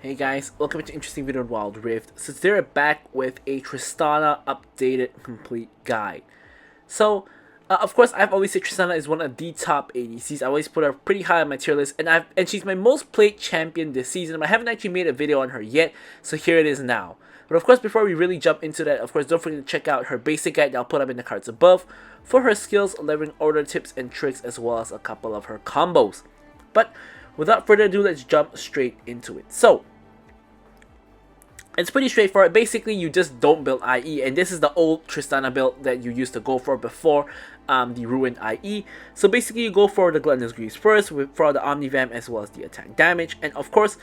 Hey guys, welcome to interesting video on Wild Rift. So today we're back with a Tristana updated complete guide. So, of course, I've always said Tristana is one of the top ADCs. I always put her pretty high on my tier list, and she's my most played champion this season. I haven't actually made a video on her yet, so here it is now. But of course, before we really jump into that, of course, don't forget to check out her basic guide that I'll put up in the cards above for her skills, leveling order tips and tricks, as well as a couple of her combos. But without further ado, let's jump straight into it. So, it's pretty straightforward. Basically, you just don't build IE, and this is the old Tristana build that you used to go for before the ruined IE. So basically, you go for the Gluttonous Grease first, for the Omnivamp as well as the attack damage, and of course,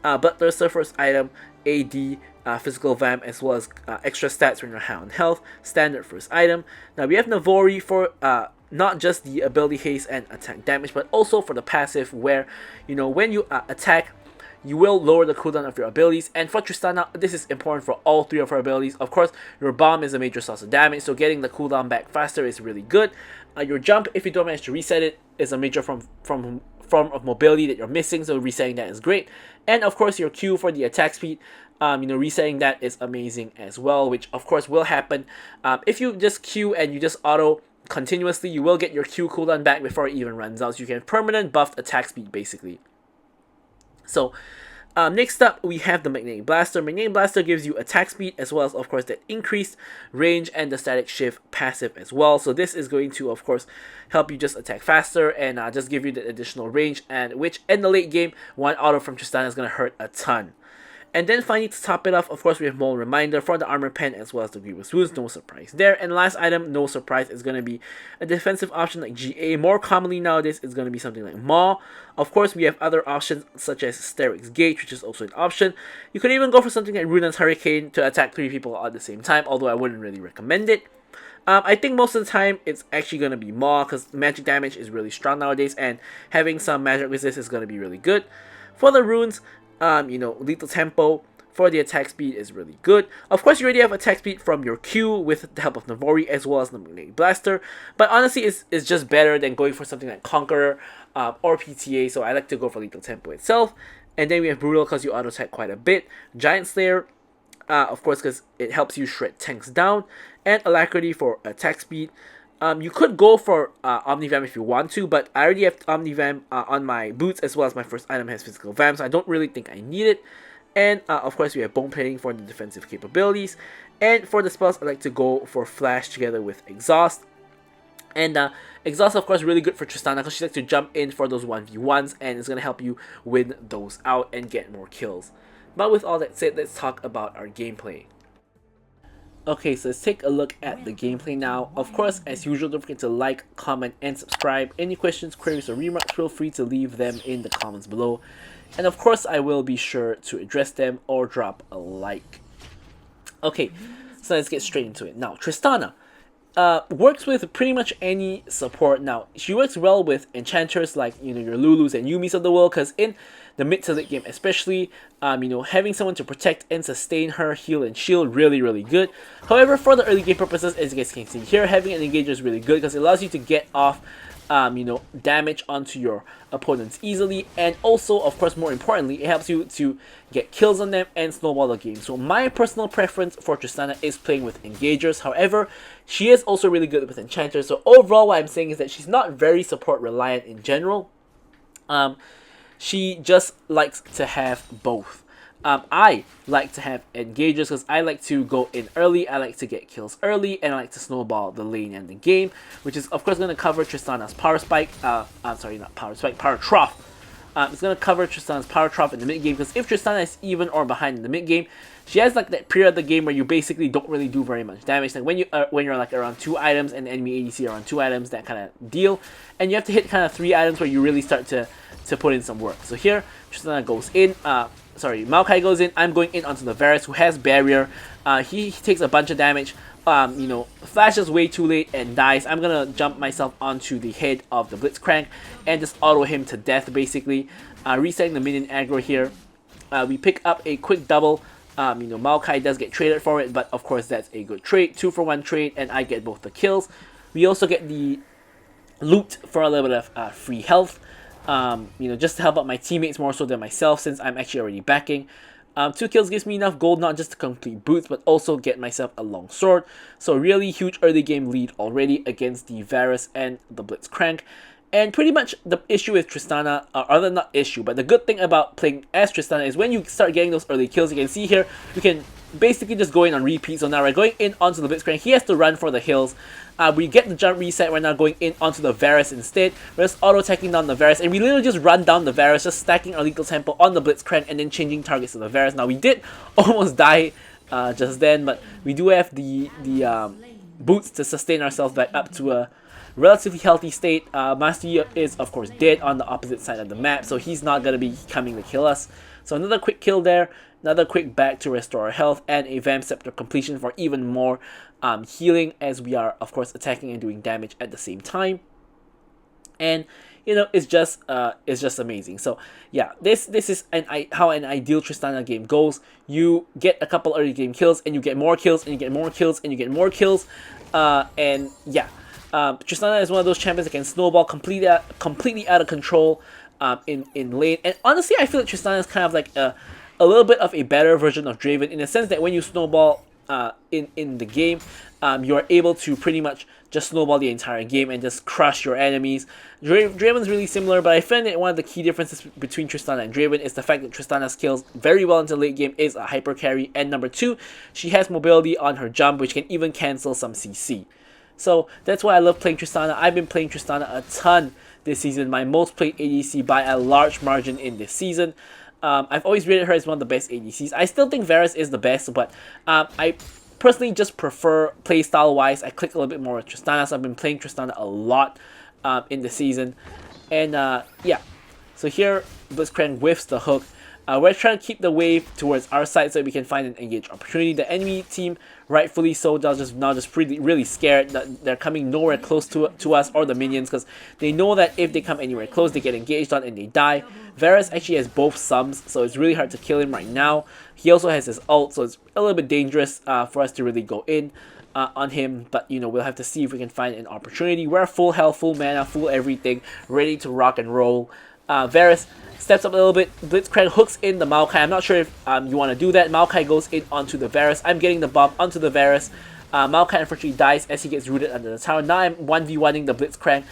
Bloodthirster first item, AD, physical vamp, as well as extra stats when you're high on health, standard first item. Now we have Navori for not just the ability haste and attack damage, but also for the passive, where when you attack, you will lower the cooldown of your abilities. And for Tristana, this is important for all three of her abilities. Of course, your bomb is a major source of damage, so getting the cooldown back faster is really good. Your jump, if you don't manage to reset it, is a major form of mobility that you're missing, so resetting that is great. And of course, your Q for the attack speed, resetting that is amazing as well, which of course will happen. If you just Q and you just auto continuously, you will get your Q cooldown back before it even runs out, so you can permanent buffed attack speed basically. So, next up, we have the Magnetic Blaster. Magnetic Blaster gives you attack speed, as well as, of course, that increased range and the static shift passive as well. So this is going to, of course, help you just attack faster and just give you the additional range, and which in the late game, one auto from Tristana is going to hurt a ton. And then finally, to top it off, of course, we have Mold Reminder for the Armor Pen as well as the Grievous Wounds. No surprise there. And last item, no surprise, is going to be a defensive option like GA. More commonly nowadays, it's going to be something like Maw. Of course, we have other options such as Steric's Gauge, which is also an option. You could even go for something like Runan's Hurricane to attack 3 people at the same time, although I wouldn't really recommend it. I think most of the time it's actually going to be Maw, because magic damage is really strong nowadays, and having some magic resist is going to be really good. For the runes, lethal tempo for the attack speed is really good. Of course, you already have attack speed from your Q with the help of Navori as well as the Magnetic Blaster, but honestly, it's just better than going for something like Conqueror or PTA, so I like to go for lethal tempo itself. And then we have Brutal because you auto attack quite a bit. Giant Slayer, of course, because it helps you shred tanks down, and Alacrity for attack speed. You could go for Omnivamp if you want to, but I already have Omnivamp on my boots, as well as my first item has physical vamp, so I don't really think I need it. And of course, we have Bone Plating for the defensive capabilities. And for the spells, I like to go for Flash together with Exhaust. And Exhaust, of course, really good for Tristana because she likes to jump in for those 1v1s, and it's going to help you win those out and get more kills. But with all that said, let's talk about our gameplay. Okay, so let's take a look at the gameplay now. Of course, as usual, don't forget to like, comment, and subscribe. Any questions, queries, or remarks, feel free to leave them in the comments below. And of course, I will be sure to address them or drop a like. Okay, so let's get straight into it. Now, Tristana works with pretty much any support. Now, she works well with enchanters like, your Lulus and Yumis of the world, because in the mid to late game especially, having someone to protect and sustain her, heal and shield, really good. However, for the early game purposes, as you guys can see here, having an engager is really good because it allows you to get off damage onto your opponents easily, and also, of course, more importantly, it helps you to get kills on them and snowball the game. So my personal preference for Tristana is playing with engagers. However, she is also really good with enchanters. So overall, what I'm saying is that she's not very support reliant in general. She just likes to have both. I like to have engagers because I like to go in early, I like to get kills early, and I like to snowball the lane and the game, which is of course going to cover Tristana's power spike, power trough. It's going to cover Tristana's power trough in the mid game, because if Tristana is even or behind in the mid game, she has like that period of the game where you basically don't really do very much damage, like when you're like around 2 its and the enemy ADC around 2 items, that kind of deal, and you have to hit kind of 3 items where you really start to put in some work. So here, Tristana goes in, Maokai goes in, I'm going in onto the Varus, who has barrier. He takes a bunch of damage, flashes way too late and dies. I'm gonna jump myself onto the head of the Blitzcrank and just auto him to death basically. Resetting the minion aggro here. We pick up a quick double. Maokai does get traded for it, but of course that's a good trade, 2-for-1 trade, and I get both the kills. We also get the loot for a little bit of free health. you know, just to help out my teammates more so than myself, since I'm actually already backing. 2 kills gives me enough gold not just to complete boots, but also get myself a long sword. So really huge early game lead already against the Varus and the Blitzcrank. And pretty much the issue with Tristana, or rather not issue, but the good thing about playing as Tristana is when you start getting those early kills, you can see here, you can basically just go in on repeat. So now we're going in onto the Blitzcrank. He has to run for the hills. We get the jump reset. We're now going in onto the Varus instead. We're just auto-attacking down the Varus, and we literally just run down the Varus, just stacking our lethal tempo on the Blitzcrank and then changing targets to the Varus. Now we did almost die just then, but we do have the boots to sustain ourselves back up to a relatively healthy state. Master Yi is of course dead on the opposite side of the map, so he's not going to be coming to kill us. So another quick kill there, another quick back to restore our health, and a Vamp Scepter completion for even more healing, as we are of course attacking and doing damage at the same time. And you know, it's just amazing. So yeah, this is how an ideal Tristana game goes. You get a couple early game kills, and you get more kills, and you get more kills, and you get more kills, and yeah. Tristana is one of those champions that can snowball completely out of control in lane. And honestly, I feel like Tristana is kind of like a little bit of a better version of Draven, in the sense that when you snowball in the game, you are able to pretty much just snowball the entire game and just crush your enemies. Draven's really similar, but I find that one of the key differences between Tristana and Draven is the fact that Tristana scales very well into late game, is a hyper carry, and number 2, she has mobility on her jump, which can even cancel some CC. So that's why I love playing Tristana. I've been playing Tristana a ton this season, my most played ADC by a large margin in this season. I've always rated her as one of the best ADCs. I still think Varus is the best, but I personally just prefer playstyle wise. I click a little bit more with Tristana, so I've been playing Tristana a lot in the season. And yeah, so here Blitzcrank whiffs the hook. We're trying to keep the wave towards our side so that we can find an engage opportunity. The enemy team, rightfully so, they're just really scared that they're coming nowhere close to us or the minions, because they know that if they come anywhere close, they get engaged on and they die. Varus actually has both sums, so it's really hard to kill him right now. He also has his ult, so it's a little bit dangerous for us to really go in on him. But you know, we'll have to see if we can find an opportunity. We're full health, full mana, full everything, ready to rock and roll. Varus steps up a little bit. Blitzcrank hooks in the Maokai. I'm not sure if you want to do that. Maokai goes in onto the Varus. I'm getting the bomb onto the Varus. Maokai unfortunately dies as he gets rooted under the tower. Now I'm 1v1ing the Blitzcrank,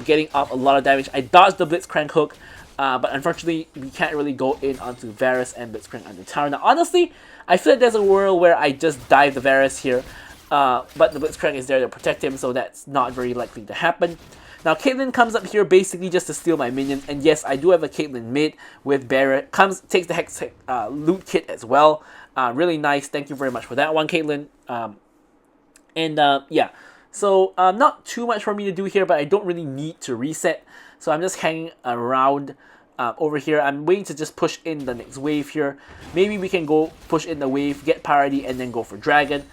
getting off a lot of damage. I dodged the Blitzcrank hook, but unfortunately we can't really go in onto Varus and Blitzcrank under the tower. Now honestly, I feel like there's a world where I just dive the Varus here, but the Blitzcrank is there to protect him, so that's not very likely to happen. Now Caitlyn comes up here basically just to steal my minions, and yes, I do have a Caitlyn mid with Barret. Takes the Hex loot kit as well. Really nice. Thank you very much for that one, Caitlyn. Yeah, so not too much for me to do here, but I don't really need to reset, so I'm just hanging around over here. I'm waiting to just push in the next wave here. Maybe we can go push in the wave, get parity, and then go for dragon.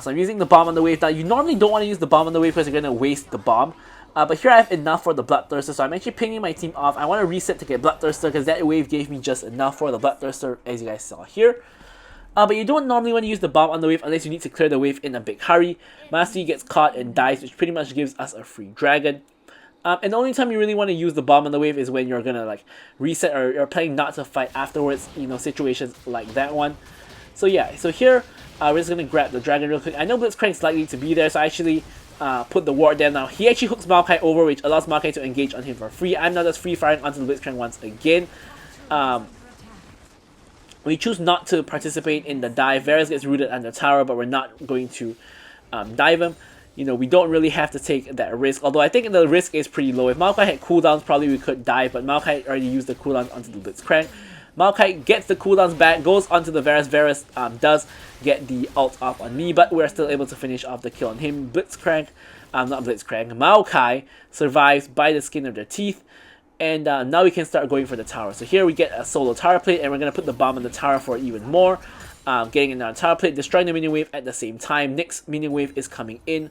So I'm using the bomb on the wave. Now you normally don't want to use the bomb on the wave because you're going to waste the bomb. But here I have enough for the Bloodthirster, so I'm actually pinging my team off. I want to reset to get Bloodthirster because that wave gave me just enough for the Bloodthirster, as you guys saw here. But you don't normally want to use the bomb on the wave unless you need to clear the wave in a big hurry. Master Yi gets caught and dies, which pretty much gives us a free dragon. And the only time you really want to use the bomb on the wave is when you're gonna like reset or you're planning not to fight afterwards. You know, situations like that one. So yeah, so here we're just gonna grab the dragon real quick. I know Blitzcrank's likely to be there, so I actually put the ward down now. He actually hooks Maokai over, which allows Maokai to engage on him for free. I'm now just free firing onto the Blitzcrank once again. We choose not to participate in the dive. Varus gets rooted under tower, but we're not going to dive him. You know, we don't really have to take that risk, although I think the risk is pretty low. If Maokai had cooldowns, probably we could dive, but Maokai already used the cooldowns onto the Blitzcrank. Maokai gets the cooldowns back, goes onto the Varus. Varus does get the ult off on me, but we're still able to finish off the kill on him. Maokai survives by the skin of their teeth, and now we can start going for the tower. So here we get a solo tower plate, and we're going to put the bomb on the tower for even more. Getting another tower plate, destroying the minion wave at the same time. Next minion wave is coming in.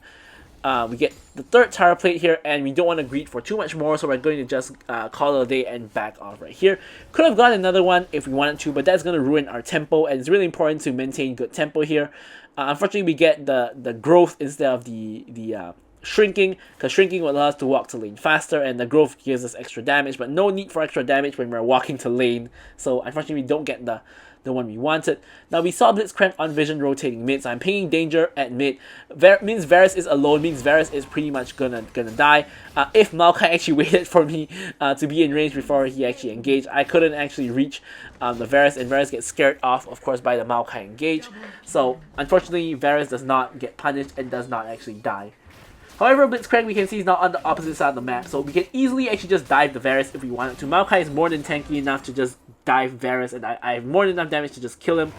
We get the third tower plate here, and we don't want to greed for too much more, so we're going to just call it a day and back off right here. Could have got another one if we wanted to, but that's going to ruin our tempo, and it's really important to maintain good tempo here. Unfortunately, we get the growth instead of the shrinking, because shrinking will allow us to walk to lane faster, and the growth gives us extra damage, but no need for extra damage when we're walking to lane. So unfortunately we don't get the one we wanted. Now we saw Blitzcrank on Vision rotating mid, so I'm pinging danger at mid. Means Varus is alone, means Varus is pretty much gonna die. If Maokai actually waited for me to be in range before he actually engaged, I couldn't actually reach the Varus, and Varus gets scared off, of course, by the Maokai engage. So unfortunately Varus does not get punished and does not actually die. However, Blitzcrank, we can see, is now on the opposite side of the map, so we can easily actually just dive the Varus if we wanted to. Maokai is more than tanky enough to just dive Varus, and I have more than enough damage to just kill him.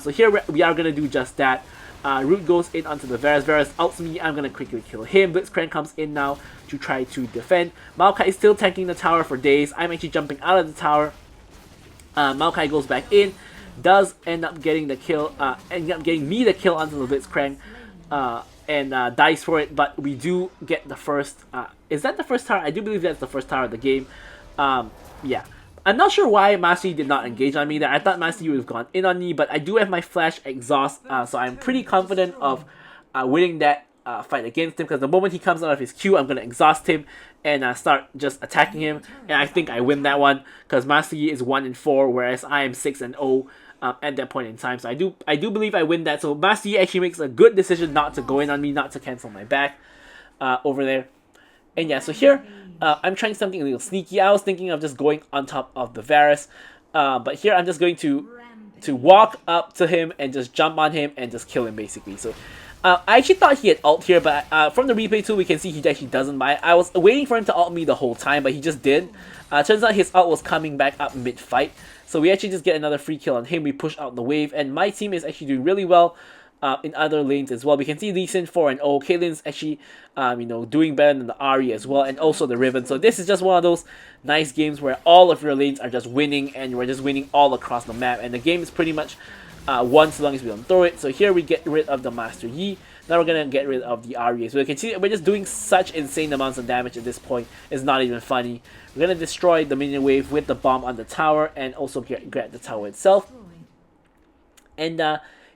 So here we are going to do just that. Root goes in onto the Varus. Varus ults me, I'm going to quickly kill him. Blitzcrank comes in now to try to defend. Maokai is still tanking the tower for days. I'm actually jumping out of the tower. Maokai goes back in, does end up getting the kill, end up getting me the kill onto the Blitzcrank. And dies for it, but we do get the first, is that the first tower? I do believe that's the first tower of the game. Yeah. I'm not sure why Master Yi did not engage on me there. I thought Master Yi would have gone in on me, but I do have my flash exhaust, so I'm pretty confident of winning that fight against him, because the moment he comes out of his Q, I'm going to exhaust him and start just attacking him, and I think I win that one, because Master Yi is 1-4, whereas I am 6-0. At that point in time, so I do believe I win that. So Master Yi actually makes a good decision not to go in on me, not to cancel my back over there. And yeah, so here I'm trying something a little sneaky. I was thinking of just going on top of the Varus, but here I'm just going to walk up to him and just jump on him and just kill him basically. So I actually thought he had ult here, but from the replay tool we can see he actually doesn't buy it. I was waiting for him to ult me the whole time, but he just did. Turns out his ult was coming back up mid-fight. So we actually just get another free kill on him. We push out the wave, and my team is actually doing really well in other lanes as well. We can see Lee Sin 4-0. Caitlyn's actually, doing better than the Ahri as well, and also the Riven. So this is just one of those nice games where all of your lanes are just winning, and we're just winning all across the map. And the game is pretty much won so long as we don't throw it. So here we get rid of the Master Yi. Now we're gonna get rid of the Ahri. So you can see we're just doing such insane amounts of damage at this point. It's not even funny. We're gonna destroy the minion wave with the bomb on the tower, and also grab the tower itself. And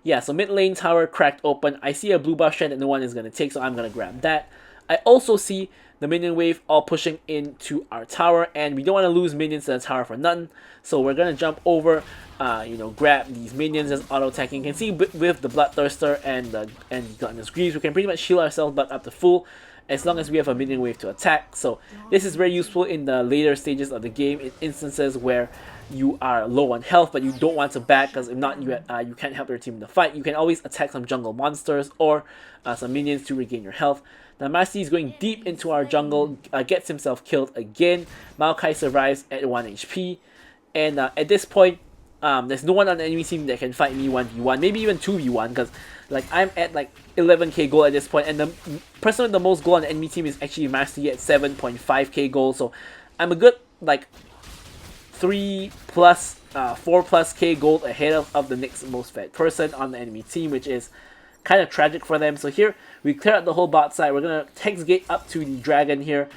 yeah, so mid lane tower cracked open. I see a blue buff strand that no one is gonna take, so I'm gonna grab that. I also see the minion wave all pushing into our tower, and we don't want to lose minions to the tower for nothing. So we're gonna jump over, grab these minions as auto attacking. You can see with the Bloodthirster and Gluttonous Greaves, we can pretty much shield ourselves back up to full, as long as we have a minion wave to attack. So this is very useful in the later stages of the game, in instances where you are low on health but you don't want to back, because if not, you can't help your team in the fight. You can always attack some jungle monsters or some minions to regain your health. Now Master Yi is going deep into our jungle, gets himself killed again. Maokai survives at 1 HP, and at this point there's no one on the enemy team that can fight me 1v1, maybe even 2v1, because like I'm at like 11k gold at this point, and the person with the most gold on the enemy team is actually Master Yi at 7.5k gold. So I'm a good like 4 plus k gold ahead of the next most fed person on the enemy team, which is kind of tragic for them. So here we clear out the whole bot side. We're gonna Hex Gate up to the dragon here,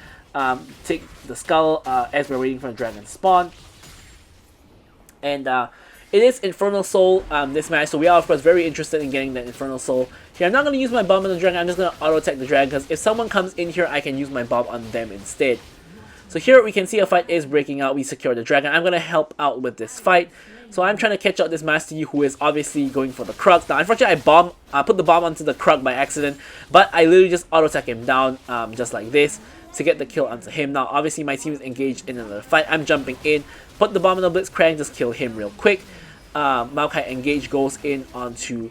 take the skull as we're waiting for the dragon to spawn. And it is Infernal Soul this match, so we are of course very interested in getting that Infernal Soul. Here I'm not going to use my bomb on the dragon, I'm just going to auto attack the dragon, because if someone comes in here I can use my bomb on them instead. So here we can see a fight is breaking out. We secure the dragon. I'm going to help out with this fight. So I'm trying to catch out this Master Yi, who is obviously going for the Krug. Now unfortunately I put the bomb onto the Krug by accident, but I literally just auto attack him down just like this to get the kill onto him. Now obviously my team is engaged in another fight. I'm jumping in, put the bomb on the Blitzcrank, just kill him real quick. Maokai engage goes in onto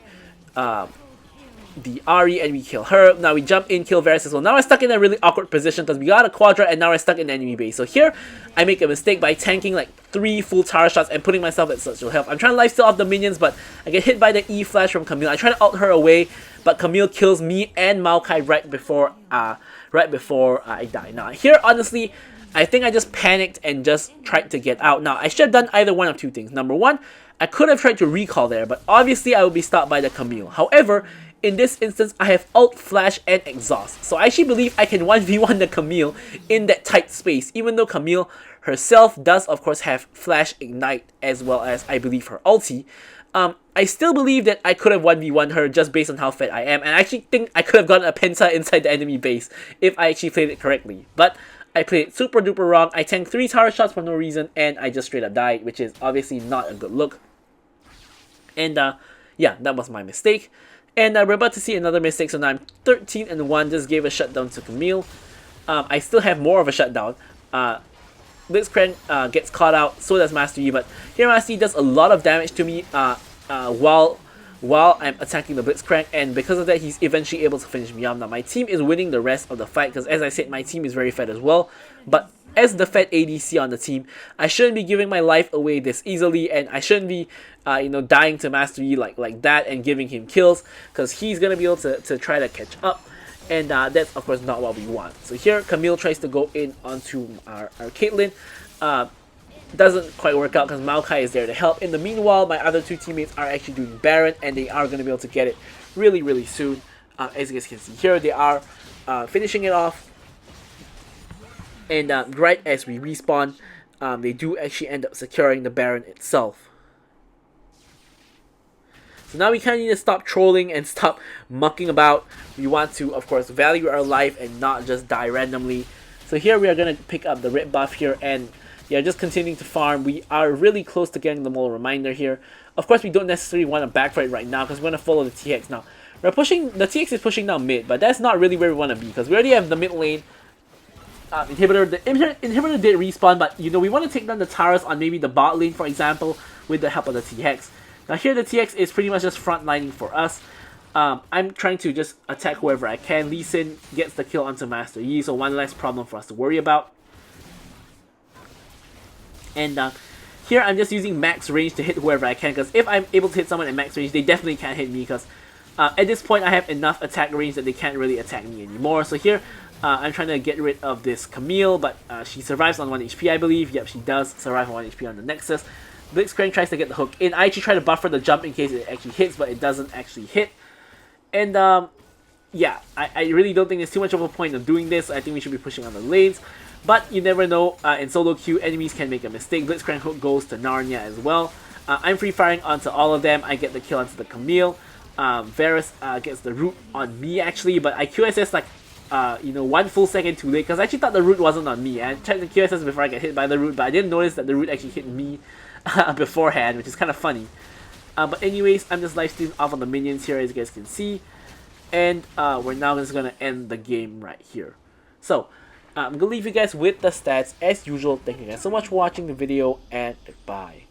the Ahri, and we kill her. Now we jump in, kill Varus as well. Now we're stuck in a really awkward position because we got a Quadra and now we're stuck in the enemy base. So here I make a mistake by tanking like 3 full tower shots and putting myself at such low health. I'm trying to lifesteal off the minions, but I get hit by the E flash from Camille. I try to ult her away, but Camille kills me and Maokai right before I die. Now here honestly, I think I just panicked and just tried to get out. Now I should have done either one of two things. Number one, I could have tried to recall there, but obviously I would be stopped by the Camille. However, in this instance, I have ult, flash, and exhaust. So I actually believe I can 1v1 the Camille in that tight space, even though Camille herself does of course have flash, ignite, as well as I believe her ulti. I still believe that I could have 1v1 her just based on how fed I am, and I actually think I could have gotten a penta inside the enemy base if I actually played it correctly. But I played it super duper wrong. I tanked 3 tower shots for no reason, and I just straight up died, which is obviously not a good look. And yeah, that was my mistake. And we're about to see another mistake, so now I'm 13-1, just gave a shutdown to Camille. I still have more of a shutdown. Blitzcrank gets caught out, so does Master Yi, but here Master Yi does a lot of damage to me while I'm attacking the Blitzcrank, and because of that he's eventually able to finish me off. Now my team is winning the rest of the fight, because as I said, my team is very fed as well, but as the fed ADC on the team, I shouldn't be giving my life away this easily, and I shouldn't be dying to Master Yi like that and giving him kills, because he's going to be able to try to catch up. And that's of course not what we want. So here Camille tries to go in onto our Caitlyn. Doesn't quite work out because Maokai is there to help. In the meanwhile, my other 2 teammates are actually doing Baron, and they are going to be able to get it really soon. As you guys can see here, they are finishing it off. And right as we respawn, they do actually end up securing the Baron itself. So now we kind of need to stop trolling and stop mucking about. We want to, of course, value our life and not just die randomly. So here we are going to pick up the red buff here, and yeah, just continuing to farm. We are really close to getting the Mole Reminder here. Of course, we don't necessarily want to backfight right now because we're going to follow the TX now. We're pushing, the TX is pushing down mid, but that's not really where we want to be because we already have the mid lane inhibitor. The inhibitor did respawn, but you know, we want to take down the towers on maybe the bot lane, for example, with the help of the TX. Now here the TX is pretty much just frontlining for us. I'm trying to just attack whoever I can. Lee Sin gets the kill onto Master Yi, so one less problem for us to worry about. And here I'm just using max range to hit whoever I can, because if I'm able to hit someone at max range, they definitely can't hit me, because at this point I have enough attack range that they can't really attack me anymore. So here I'm trying to get rid of this Camille, but she survives on 1 HP I believe. Yep, she does survive on 1 HP on the Nexus. Blitzcrank tries to get the hook in. I actually try to buffer the jump in case it actually hits, but it doesn't actually hit. And yeah, I really don't think there's too much of a point of doing this. I think we should be pushing on the lanes. But you never know, in solo queue, enemies can make a mistake. Blitzcrank hook goes to Narnia as well. I'm free firing onto all of them. I get the kill onto the Camille. Varus gets the root on me actually, but I QSS like, you know, 1 full second too late, because I actually thought the root wasn't on me. I checked the QSS before I get hit by the root, but I didn't notice that the root actually hit me beforehand, which is kind of funny. But anyways, I'm just live streaming off on the minions here, as you guys can see. And we're now just going to end the game right here. So, I'm going to leave you guys with the stats as usual. Thank you guys so much for watching the video, and goodbye.